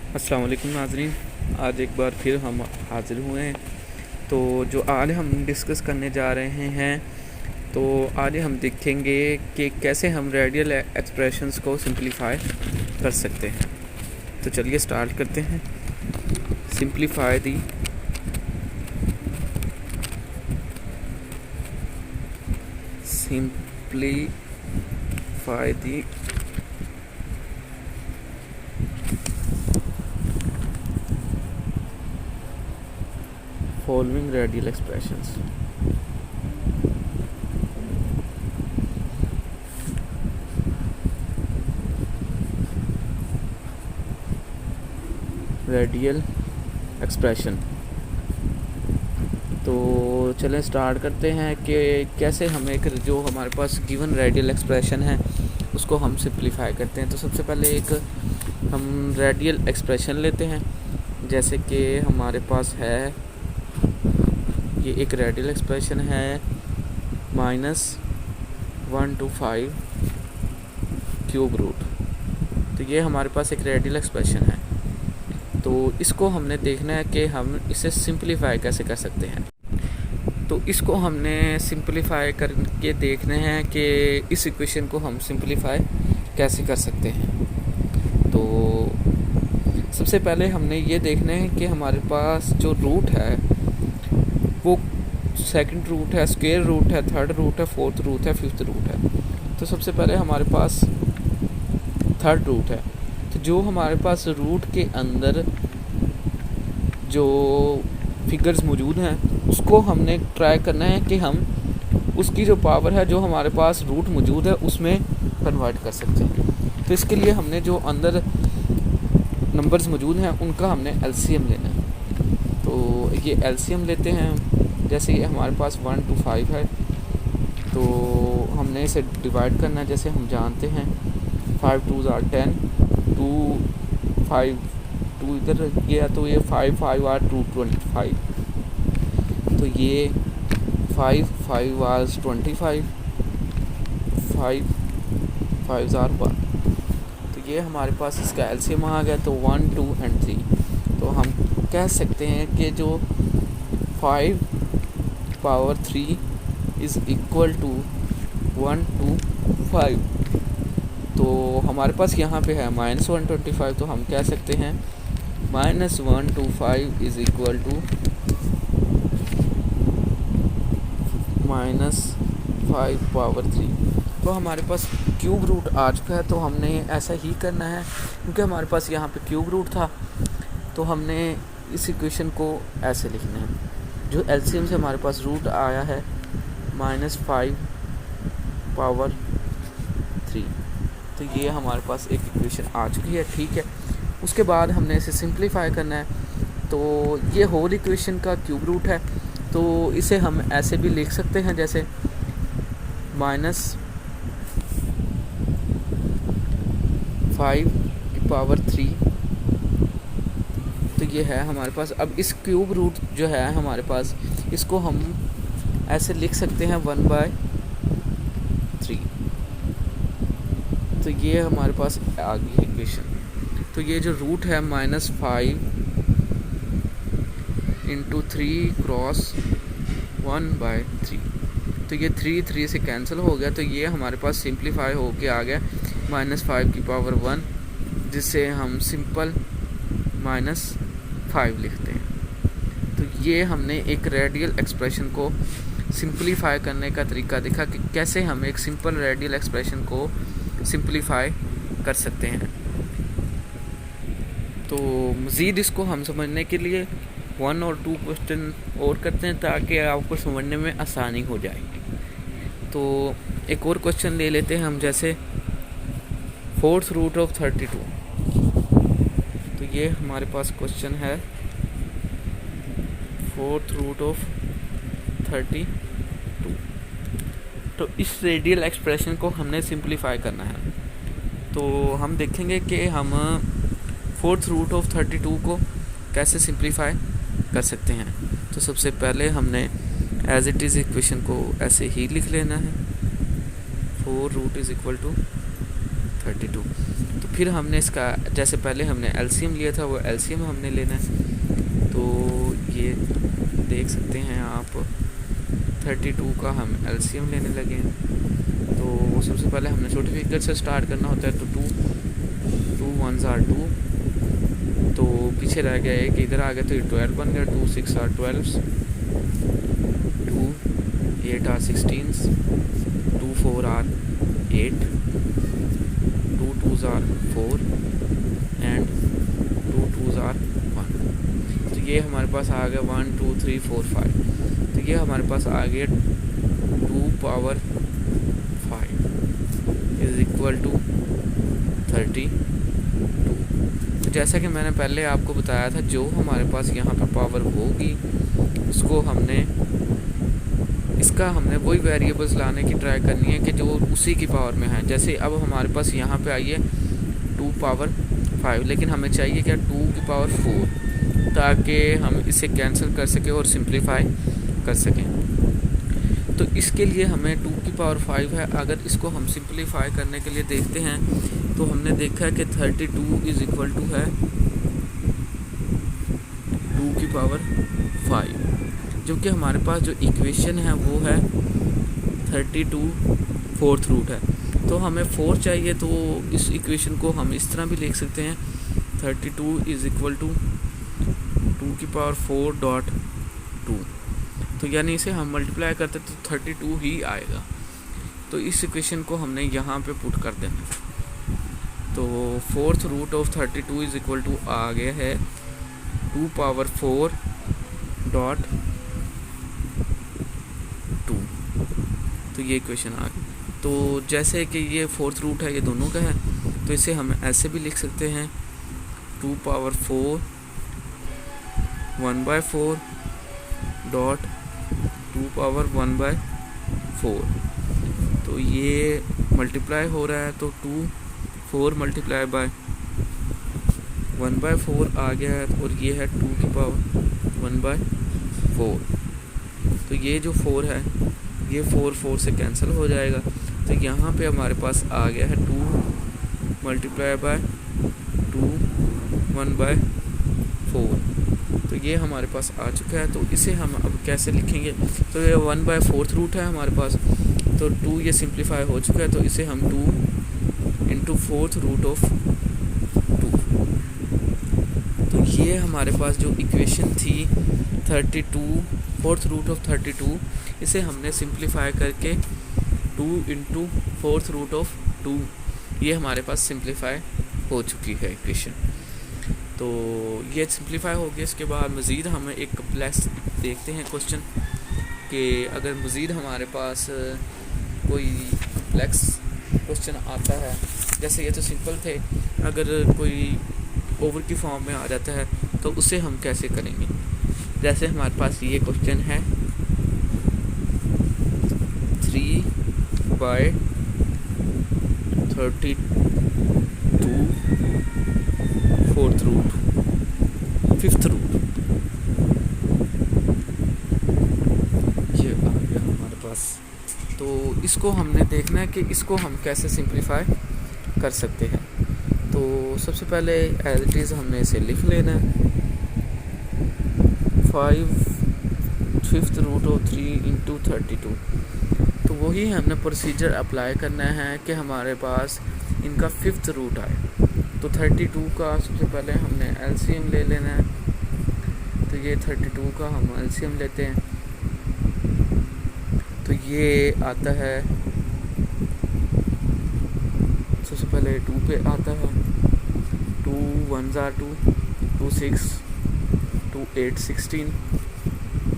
अस्सलाम वालेकुम नाज़रीन। आज एक बार फिर हम हाज़िर हुए हैं। तो जो आज हम डिस्कस करने जा रहे हैं, तो आज हम देखेंगे कि कैसे हम रेडियल एक्सप्रेशंस को सिंपलीफाई कर सकते हैं। तो चलिए स्टार्ट करते हैं। सिंपलीफाई दी following radial expressions. Radial expression. तो चलें स्टार्ट करते हैं कि कैसे हम एक जो हमारे पास गिवन रेडियल एक्सप्रेशन है उसको हम सिंपलीफाई करते हैं। तो सबसे पहले एक हम रेडियल एक्सप्रेशन लेते हैं, जैसे कि हमारे पास है ये एक रेडियल एक्सप्रेशन है -1 to 5 क्यूब रूट। तो ये हमारे पास एक रेडियल एक्सप्रेशन है। तो इसको हमने देखना है कि हम इसे सिंपलीफाई कैसे कर सकते हैं। तो इसको हमने सिंपलीफाई करके देखना है कि इस इक्वेशन को हम सिंपलीफाई कैसे कर सकते हैं। तो सबसे पहले हमने ये देखना है कि हमारे पास जो रूट है वो सेकंड रूट है, स्क्वायर रूट है, थर्ड रूट है, फोर्थ रूट है, फिफ्थ रूट है। तो सबसे पहले हमारे पास थर्ड रूट है। तो जो हमारे पास रूट के अंदर जो फिगर्स मौजूद हैं उसको हमने ट्राई करना है कि हम उसकी जो पावर है जो हमारे पास रूट मौजूद है उसमें कन्वर्ट कर सकते हैं। तो इसके लिए हमने जो अंदर नंबर्स मौजूद हैं उनका हमने एलसीएम लेना है। तो ये एलसीएम लेते हैं। जैसे ये हमारे पास 1 to 5 है, तो हमने इसे डिवाइड करना है। जैसे हम जानते हैं 5 2s are 10, 2 5 2 इधर गया तो ये 5 5 are 225। तो ये 5 5 was 25, 5 5s are 1। तो ये हमारे पास इसका एलसीएम आ गया। तो 1 2 and 3। तो हम कह सकते हैं कि जो 5 power 3 is equal to 1 to 5। तो हमारे पास यहाँ पे है -125। तो हम कह सकते हैं -1 to 5 is equal to -5 power 3। तो हमारे पास क्यूब रूट आ चुका है। तो हमने ऐसा ही करना है, क्योंकि हमारे पास यहाँ पे क्यूब रूट था। तो हमने इस इक्वेशन को ऐसे लिखना है। जो एलसीएम से हमारे पास रूट आया है -5 power 3। तो ये हमारे पास एक इक्वेशन आ चुकी है, ठीक है। उसके बाद हमने इसे सिंपलीफाई करना है। तो ये होल इक्वेशन का क्यूब रूट है। तो इसे हम ऐसे भी लिख सकते हैं, जैसे -5 तो ये है हमारे पास। अब इस क्यूब रूट जो है हमारे पास, इसको हम ऐसे लिख सकते हैं 1/3। तो ये हमारे पास आ गई इक्वेशन। तो ये जो रूट है -5 × 3 × 1/3। तो ये 3 से कैंसिल हो गया। तो ये हमारे पास सिंपलीफाई हो के आ गया -5 की पावर 1, जिससे हम सिंपल -5 लिखते हैं। तो ये हमने एक रेडियल एक्सप्रेशन को सिंपलीफाई करने का तरीका देखा कि कैसे हम एक सिंपल रेडियल एक्सप्रेशन को सिंपलीफाई कर सकते हैं। तो मज़ीद इसको हम समझने के लिए 1 और 2 क्वेश्चन और करते हैं, ताकि आपको समझने में आसानी हो जाए। तो एक और क्वेश्चन ले लेते हैं हम, जैसे 4th रूट ऑफ 32। तो ये हमारे पास क्वेश्चन है 4th रूट ऑफ 32। तो इस रेडियल एक्सप्रेशन को हमने सिंपलीफाई करना है। तो हम देखेंगे कि हम 4th रूट ऑफ 32 को कैसे सिंपलीफाई कर सकते हैं। तो सबसे पहले हमने एज इट इज़ इक्वेशन को ऐसे ही लिख लेना है, 4 रूट इज़ इक्वल टू 32। तो फिर हमने इसका जैसे पहले हमने एलसीएम लिया था वो एलसीएम हमने लेना है। तो ये देख सकते हैं आप 32 का हम एलसीएम लेने लगे हैं। तो सबसे पहले हमने छोटे फिगर से स्टार्ट करना होता है। तो 2 1s are 2, तो पीछे रह गया एक, इधर आ गया तो ये 12 बन गया। 2 6 are 12s, 2 8 are 16s, 2 4 are 8, 2 2s are 4 and 2 2s are 1। तो ये हमारे पास आ गया 1 2 3 4 5। तो ये हमारे पास आ गया 2 पावर 5 इज इक्वल टू 32। तो जैसा कि मैंने पहले आपको बताया था, जो हमारे पास यहाँ पे पावर होगी उसको हमने वही वेरिएबल्स लाने की ट्राई करनी है कि जो उसी की पावर में है। जैसे अब हमारे पास यहाँ पे आई है 2 पावर 5, लेकिन हमें चाहिए क्या 2 की पावर 4, ताकि हम इसे कैंसिल कर सकें और सिंप्लीफाई कर सकें। तो इसके लिए हमें 2 की पावर 5 है। अगर इसको हम सिंप्लीफाई करने के लिए देखते हैं तो हमने देखा है कि 32 इज इक्वल टू है 2 की पावर 5, जो कि हमारे पास जो इक्वेशन है वो है 32 फोर्थ रूट है। तो हमें 4 चाहिए, तो इस इक्वेशन को हम इस तरह भी लिख सकते हैं 32 इज इक्वल टू 2 की पावर 4 डॉट 2। तो यानी इसे हम मल्टीप्लाई करते तो 32 ही आएगा। तो इस इक्वेशन को हमने यहाँ पे पुट कर देना। तो fourth root of 32 is equal to आ गया है 2 पावर 4 डॉट 2। तो ये इक्वेशन आ गई। तो जैसे कि ये फोर्थ रूट है, ये दोनों का है, तो इसे हम ऐसे भी लिख सकते हैं 2 पावर 4 1/4 डॉट 2 पावर 1/4। तो ये मल्टीप्लाई हो रहा है, तो 4 मल्टीप्लाई बाय 1/4 आ गया है, और ये है 2 की पावर 1/4। तो ये जो 4 है ये 4 से कैंसिल हो जाएगा। तो यहाँ पे हमारे पास आ गया है 2 मल्टीप्लाई बाय 2 1/4। तो ये हमारे पास आ चुका है। तो इसे हम अब कैसे लिखेंगे? तो ये 1/4 रूट है हमारे पास, तो 2 ये सिंप्लीफाई हो चुका है। तो इसे हम 2 इंटू फोर्थ रूट ऑफ 2। तो ये हमारे पास जो इक्वेशन थी 32 फोर्थ रूट ऑफ 32, इसे हमने सिंप्लीफाई करके 2 इंटू फोर्थ रूट ऑफ 2, ये हमारे पास सिंप्लीफाई हो चुकी है इक्वेशन। तो ये सिंप्लीफाई हो गया। इसके बाद मज़ीद हमें एक कम्प्लेक्स देखते हैं क्वेश्चन कि अगर मज़ीद हमारे पास कोई कम्प्लेक्स क्वेश्चन आता है, जैसे ये तो सिंपल थे, अगर कोई ओवर की फॉर्म में आ जाता है तो उसे हम कैसे करेंगे। जैसे हमारे पास ये क्वेश्चन है 3/32 फोर्थ रूट फिफ्थ रूट, ये आ गया हमारे पास। तो इसको हमने देखना है कि इसको हम कैसे सिंप्लीफाई कर सकते हैं। तो सबसे पहले एज इट इज़ हमने इसे लिख लेना है 5/5 रूट ऑफ 3 इंटू 32। तो वही हमने प्रोसीजर अप्लाई करना है कि हमारे पास इनका 5th रूट आए। तो 32 का सबसे पहले हमने एलसीएम ले लेना है। तो ये 32 का हम एलसीएम लेते हैं, तो ये आता है सबसे पहले 2 पे आता है। 2 1s are 2, 2 6, 2 8 16,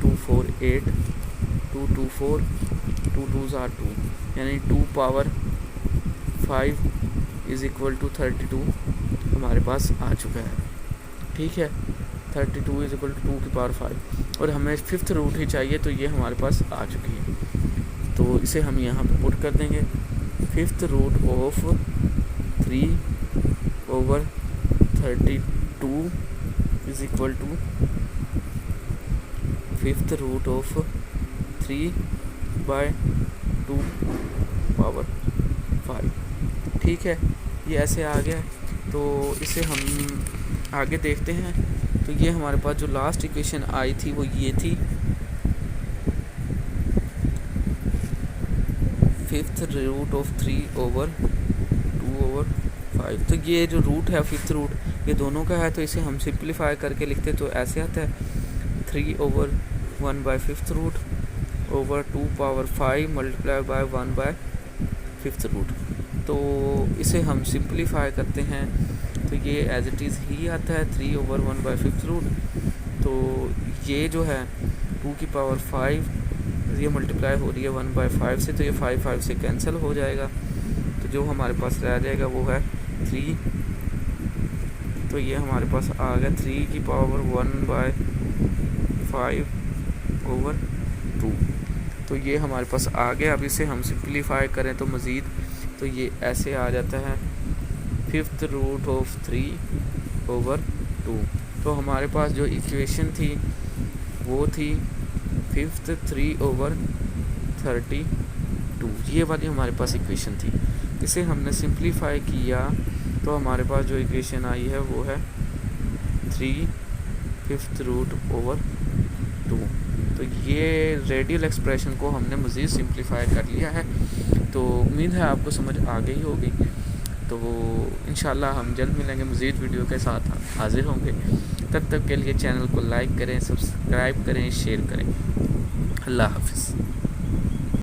2 4 8, 2 2 4, 2 2s are 2, यानी 2 पावर 5 इज इक्वल टू 32 हमारे पास आ चुका है। ठीक है, 32 इज इक्वल टू 2 की पावर 5, और हमें 5th रूट ही चाहिए, तो ये हमारे पास आ चुकी है। तो इसे हम यहाँ पे पुट कर देंगे 5th root of 3/32 is equal to 5th root of 3/2 power 5। ठीक है, ये ऐसे आ गया। तो इसे हम आगे देखते हैं। तो ये हमारे पास जो लास्ट इक्वेशन आई थी वो ये थी, फिफ्थ रूट ऑफ 3/2/5। तो ये जो रूट है, फिफ्थ रूट, ये दोनों का है, तो इसे हम सिंप्लीफाई करके लिखते तो ऐसे आता है 3/1/5 root over 2/5 multiply by 1/5 root. तो इसे हम सिंप्लीफाई करते हैं तो ये एज इट इज़ ही आता है 3/1/5 रूट। तो ये जो है 2⁵, ये मल्टीप्लाई हो रही है 1/5 से, तो ये 5 से कैंसिल हो जाएगा। तो जो हमारे पास रह जाएगा वो है 3। तो ये हमारे पास आ गया 3⁵/1/5/2। तो ये हमारे पास आ गया। अब इसे हम सिंप्लीफाई करें तो मज़ीद, तो ये ऐसे आ जाता है फिफ्थ रूट ऑफ 3/2। तो हमारे पास जो इक्वेशन थी वो थी फिफ्थ 3/32। ये वाली हमारे पास इक्वेशन थी। इसे हमने सिंप्लीफाई किया तो हमारे पास जो इक्वेशन आई है वो है 3/5√2। तो ये रेडियल एक्सप्रेशन को हमने मज़ीद सिंप्लीफाई कर लिया है। तो उम्मीद है आपको समझ आ गई होगी। तो इंशाल्लाह हम जल्द मिलेंगे, मज़ीद वीडियो के साथ हाज़िर होंगे। तब तक के लिए चैनल को लाइक करें, सब्सक्राइब करें, शेयर करें। अल्लाह हाफ़िज़।